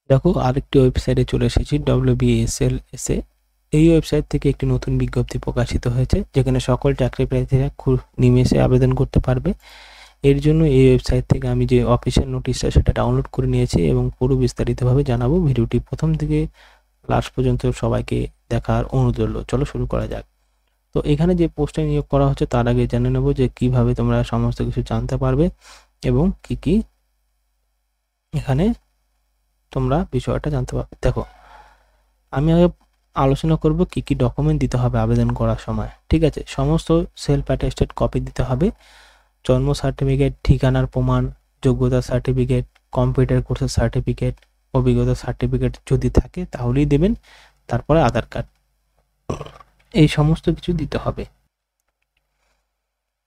দেখো আরেকটি ওয়েবসাইটে চলে এসেছি, WBSLS-এ। এই ওয়েবসাইট থেকে একটি নতুন বিজ্ঞপ্তি প্রকাশিত হয়েছে, যেখানে সকল চাকরি প্রার্থীরা খুব নিমেষে আবেদন করতে পারবে। এর জন্য এই ওয়েবসাইট থেকে আমি যে অফিসিয়াল নোটিশটা সেটা ডাউনলোড করে নিয়েছি এবং পুরো বিস্তারিতভাবে জানাবো। ভিডিওটি প্রথম থেকে লাস্ট পর্যন্ত সবাইকে দেখার অনুরোধ রইল। চলো শুরু করা যাক। তো এখানে যে পোস্টে নিয়োগ করা হচ্ছে তার আগে জেনে নেব যে কিভাবে তোমরা সমস্ত কিছু জানতে পারবে এবং কি কি এখানে তোমরা বিষয়টা জানতে পারবে। দেখো, আমি আগে আলোচনা করব কি কি ডকুমেন্ট দিতে হবে আবেদন করার সময়। ঠিক আছে, সমস্ত সেলফ অ্যাটেস্টেড কপি দিতে হবে। জন্ম সার্টিফিকেট, ঠিকানার প্রমাণ, যোগ্যতা সার্টিফিকেট, কম্পিউটার কোর্সের সার্টিফিকেট, অভিজ্ঞতা সার্টিফিকেট যদি থাকে তাহলেই দেবেন। তারপরে আধার কার্ড, এই সমস্ত কিছু দিতে হবে।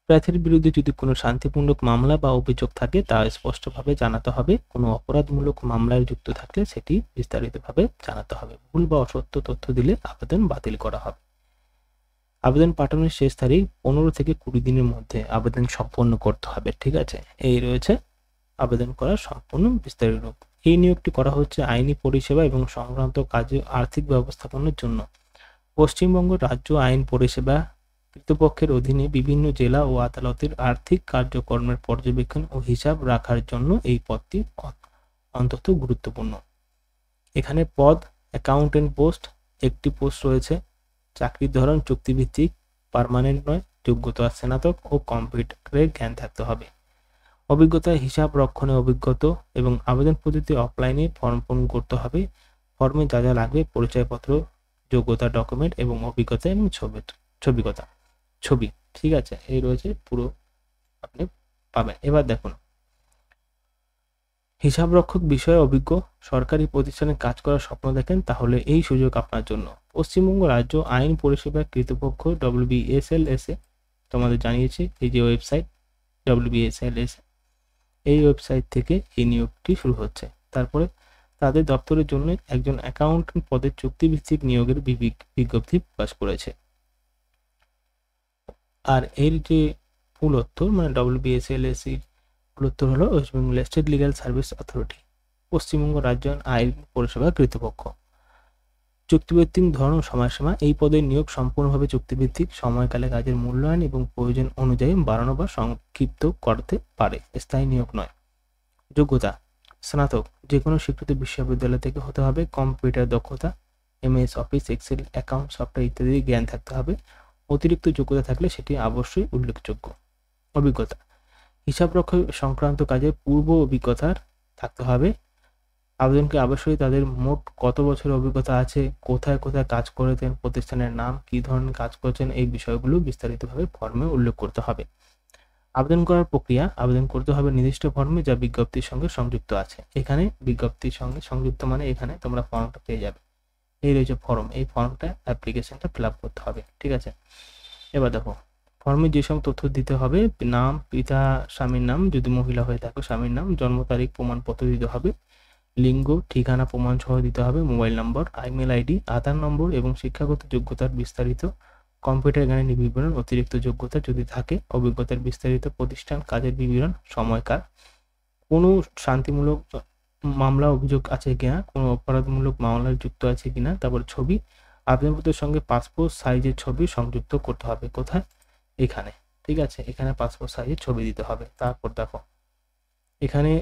প্রার্থীর বিরুদ্ধে যদি কোনো শান্তিপূর্ণ মামলা বা অভিযোগ থাকে তা স্পষ্টভাবে জানাতে হবে। কোনো অপরাধমূলক মামলায় যুক্ত থাকলে সেটি বিস্তারিতভাবে জানাতে হবে। ভুল বা অসত্য তথ্য দিলে আবেদন বাতিল করা হবে। আবেদন পাঠানোর শেষ তারিখ 15 থেকে 20 দিনের মধ্যে আবেদন সম্পন্ন করতে হবে। ঠিক আছে, এই রয়েছে আবেদন করার সম্পূর্ণ বিস্তারিত রূপ। এই নিয়োগটি করা হচ্ছে আইনি পরিষেবা এবং সংক্রান্ত কাজে আর্থিক ব্যবস্থাপনার জন্য। পশ্চিমবঙ্গ রাজ্য আইন পরিষেবা কর্তৃপক্ষের অধীনে বিভিন্ন জেলা ও আদালতের আর্থিক কার্যক্রমের পর্যবেক্ষণ ও হিসাব রাখার জন্য এই পদটি অন্তত গুরুত্বপূর্ণ। এখানে পদ অ্যাকাউন্টেন্ট পোস্ট, একটি পোস্ট রয়েছে। চাকরির ধরন চুক্তিভিত্তিক, পার্মানেন্ট নয়। যোগ্যতা স্নাতক ও কম্পিউটারের জ্ঞান থাকতে হবে। অভিজ্ঞতা হিসাব রক্ষণে অভিজ্ঞতা এবং আবেদন পদ্ধতি অফলাইনে ফর্ম পূরণ করতে হবে। ফর্মে যা যা লাগবে: পরিচয়পত্র, যোগ্যতা ডকুমেন্ট এবং অভিজ্ঞতা এবং ছবি। ঠিক আছে, এই রয়েছে পুরো আপনি পাবেন। এবার দেখুন, হিসাবরক্ষক বিষয়ে অভিজ্ঞ, সরকারি প্রতিষ্ঠানে কাজ করার স্বপ্ন দেখেন তাহলে এই সুযোগ আপনার জন্য। পশ্চিমবঙ্গ রাজ্য আইন পরিষেবা কর্তৃপক্ষ WBSLS-এ তোমাদের জানিয়েছি, এই যে ওয়েবসাইট WBSLS, এই ওয়েবসাইট থেকে এই নিয়োগটি শুরু হচ্ছে। তারপরে তাদের দপ্তরের জন্য একজন অ্যাকাউন্টেন্ট পদের চুক্তিভিত্তিক নিয়োগের বিজ্ঞপ্তি প্রকাশ করেছে। আর এর যে ফুল উত্তর, মানে WBSLS ফুল উত্তর হলো West Bengal state legal service authority, Paschimbanga রাজ্য আইন পরিষেবা কর্তৃপক্ষ। চুক্তিভিত্তিক ধরন, সময়সীমা: এই পদের নিয়োগ সম্পূর্ণভাবে চুক্তিভিত্তিক। সময়কালে কাজের মূল্যায়ন এবং প্রয়োজন অনুযায়ী বাড়ানো বা সংক্ষিপ্ত করতে পারে, স্থায়ী নিয়োগ নয়। যোগ্যতা: স্নাতক, যে কোনো স্বীকৃত বিশ্ববিদ্যালয় থেকে হতে হবে। কম্পিউটার দক্ষতা, MS office, Excel, account software ইত্যাদি জ্ঞান থাকতে হবে। অতিরিক্ত যোগ্যতা থাকলে সেটি অবশ্যই উল্লেখযোগ্য। অভিজ্ঞতা: হিসাব রক্ষা সংক্রান্ত কাজে পূর্ব অভিজ্ঞতার থাকতে হবে। আবেদনকে অবশ্যই তাদের মোট কত বছরের অভিজ্ঞতা আছে, কোথায় কোথায় কাজ করেছেন, প্রতিষ্ঠানের নাম, কী ধরনের কাজ করেছেন, এই বিষয়গুলো বিস্তারিতভাবে ফর্মে উল্লেখ করতে হবে। আবেদন করার প্রক্রিয়া: আবেদন করতে হবে নির্দিষ্ট ফর্মে যা বিজ্ঞপ্তির সঙ্গে সংযুক্ত আছে। এখানে বিজ্ঞপ্তির সঙ্গে সংযুক্ত মানে এখানে তোমরা ফর্মটা পেয়ে যাবে। এই রয়েছে ফর্ম, এই ফর্মটা অ্যাপ্লিকেশনটা ফিল আপ করতে হবে। ঠিক আছে, এবার দেখো ফর্মে যেসব তথ্য দিতে হবে: নাম, পিতা স্বামীর নাম, যদি মহিলা হয়ে থাকে স্বামীর নাম, জন্ম তারিখ প্রমাণপত্র দিতে হবে, লিঙ্গ, ঠিকানা প্রমাণ সহ দিতে হবে, মোবাইল নম্বর, ইমেল আইডি, আধার নম্বর এবং শিক্ষাগত যোগ্যতার বিস্তারিত, কম্পিউটার জ্ঞানের বিবরণ, অতিরিক্ত যোগ্যতা যদি থাকে, অভিজ্ঞতার বিস্তারিত, প্রতিষ্ঠান, কাজের বিবরণ, সময়কাল, কোনো শান্তিমূলক মামলা অভিযোগ আছে কিনা, কোনো অপরাধমূলক মামলায় যুক্ত আছে কিনা, তারপর ছবি, আবেদনপত্রের সঙ্গে পাসপোর্ট সাইজের ছবি সংযুক্ত করতে হবে। কোথায়? এখানে। ঠিক আছে, এখানে পাসপোর্ট সাইজের ছবি দিতে হবে। তারপর দেখো এখানে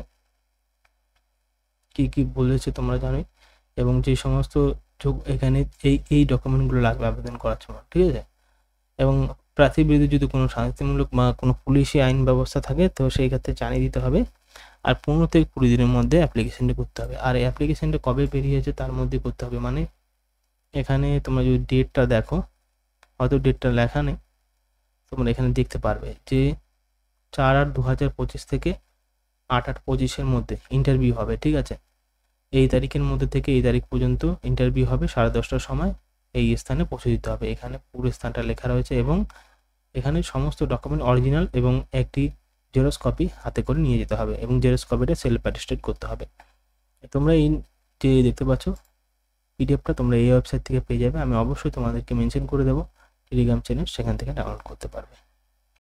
কি কি বলেছে তোমরা জানোই, এবং যে সমস্ত এখানে এই ডকুমেন্টগুলো লাগবে আবেদন করার সময়। ঠিক আছে, এবং প্রার্থীর বিরুদ্ধে যদি কোনো শান্তিমূলক বা কোনো পুলিশি আইন ব্যবস্থা থাকে তো সেই ক্ষেত্রে জানিয়ে দিতে হবে। আর 15 থেকে 20 দিনের মধ্যে অ্যাপ্লিকেশনটা করতে হবে। আর এই অ্যাপ্লিকেশনটা কবে বেরিয়েছে তার মধ্যে করতে হবে, মানে এখানে তোমরা যদি ডেটটা দেখো, হয়তো ডেটটা লেখা নেই, তোমরা এখানে দেখতে পারবে যে 4/8/2025 থেকে 8/8/25 মধ্যে ইন্টারভিউ হবে। ঠিক আছে, এই তারিখের মধ্যে থেকে এই তারিখ পর্যন্ত ইন্টারভিউ হবে। 10:30টার সময় এই স্থানে পৌঁছে দিতে হবে। এখানে পুরো স্থানটা লেখা রয়েছে এবং এখানে সমস্ত ডকুমেন্ট অরিজিনাল এবং একটি জেরক্স কপি হাতে করে নিয়ে যেতে হবে এবং জেরক্স কপিটা সেলফ অ্যাটেস্টেড করতে হবে। তোমরা এই যে দেখতে পাচ্ছ পিডিএফটা তোমরা এই ওয়েবসাইট থেকে পেয়ে যাবে। আমি অবশ্যই তোমাদেরকে মেনশন করে দেবো টেলিগ্রাম চ্যানেল, সেখান থেকে ডাউনলোড করতে পারবে।